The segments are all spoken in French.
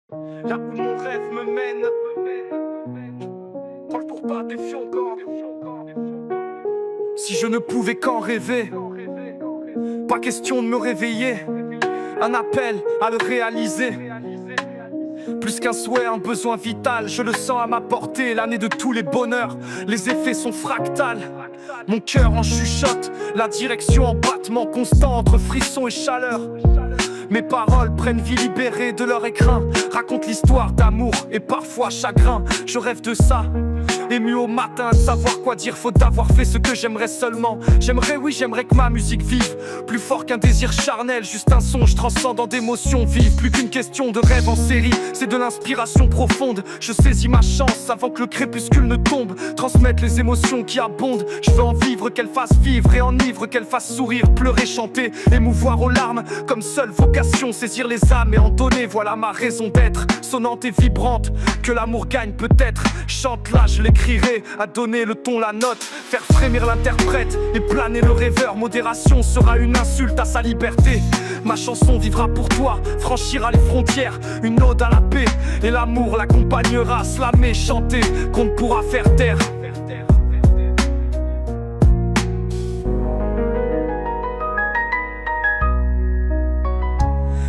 Là où mon rêve me mène, tant pour pas défiant encore. Si je ne pouvais qu'en rêver, pas question de me réveiller. Un appel à le réaliser. Plus qu'un souhait, un besoin vital. Je le sens à ma portée, l'année de tous les bonheurs. Les effets sont fractales. Mon cœur en chuchote, la direction en battement constant entre frissons et chaleur. Mes paroles prennent vie libérée de leur écrin, racontent l'histoire d'amour et parfois chagrin. Je rêve de ça, ému au matin, savoir quoi dire, faute d'avoir fait ce que j'aimerais seulement. J'aimerais que ma musique vive, plus fort qu'un désir charnel, juste un songe transcendant d'émotions vives. Plus qu'une question de rêve en série, c'est de l'inspiration profonde. Je saisis ma chance avant que le crépuscule ne tombe, transmettre les émotions qui abondent. Je veux en vivre, qu'elle fasse vivre et enivre, qu'elle fasse sourire, pleurer, chanter, émouvoir aux larmes, comme seule vocation, saisir les âmes et en donner, voilà ma raison d'être. Sonnante et vibrante, que l'amour gagne peut-être. Chante là, je l'écrirai, à donner le ton, la note, faire frémir l'interprète et planer le rêveur. Modération sera une insulte à sa liberté. Ma chanson vivra pour toi, franchira les frontières. Une ode à la paix et l'amour l'accompagnera. Slammer, chanter, qu'on ne pourra faire taire.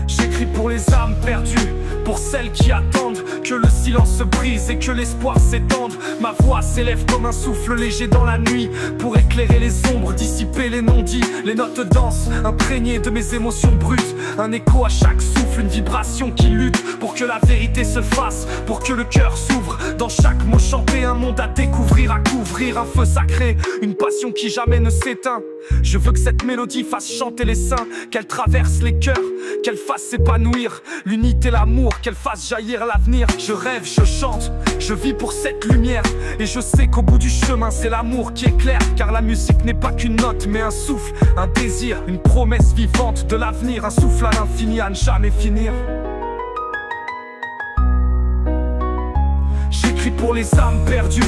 J'écris pour les âmes perdues, pour celles qui attendent que le silence se brise et que l'espoir s'étende. Ma voix s'élève comme un souffle léger dans la nuit, pour éclairer les ombres, dissiper les non-dits. Les notes dansent, imprégnées de mes émotions brutes. Un écho à chaque souffle, une vibration qui lutte pour que la vérité se fasse, pour que le cœur s'ouvre. Dans chaque mot chanté, un monde à découvrir, à couvrir. Un feu sacré, une passion qui jamais ne s'éteint. Je veux que cette mélodie fasse chanter les saints, qu'elle traverse les cœurs, qu'elle fasse s'épanouir l'unité, l'amour, qu'elle fasse jaillir l'avenir. Je rêve, je chante, je vis pour cette lumière. Et je sais qu'au bout du chemin c'est l'amour qui éclaire. Car la musique n'est pas qu'une note mais un souffle, un désir, une promesse vivante de l'avenir. Un souffle à l'infini, à ne jamais finir. J'écris pour les âmes perdues,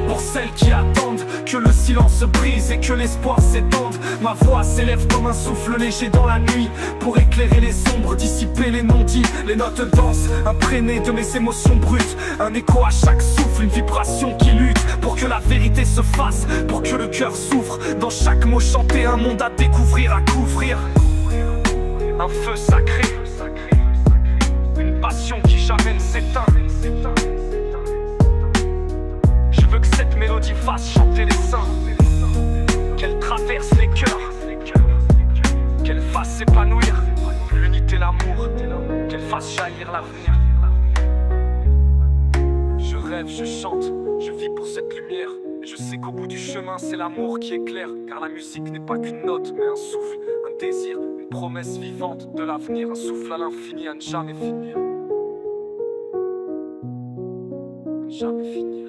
pour celles qui attendent que le silence se brise et que l'espoir s'étende. Ma voix s'élève comme un souffle léger dans la nuit, pour éclairer les ombres, dissiper les non-dits. Les notes dansent, imprégnées de mes émotions brutes. Un écho à chaque souffle, une vibration qui lutte pour que la vérité se fasse, pour que le cœur s'ouvre. Dans chaque mot chanté, un monde à découvrir, à couvrir. Un feu sacré, une passion qui jamais ne s'éteint. Je veux que cette mélodie fasse chanter les saints, qu'elle traverse les cœurs, qu'elle fasse s'épanouir l'unité, l'amour, qu'elle fasse jaillir l'avenir. Je rêve, je chante, je vis pour cette lumière. Et je sais qu'au bout du chemin c'est l'amour qui éclaire. Car la musique n'est pas qu'une note mais un souffle, un désir, une promesse vivante de l'avenir. Un souffle à l'infini, à ne jamais finir. Jamais finir.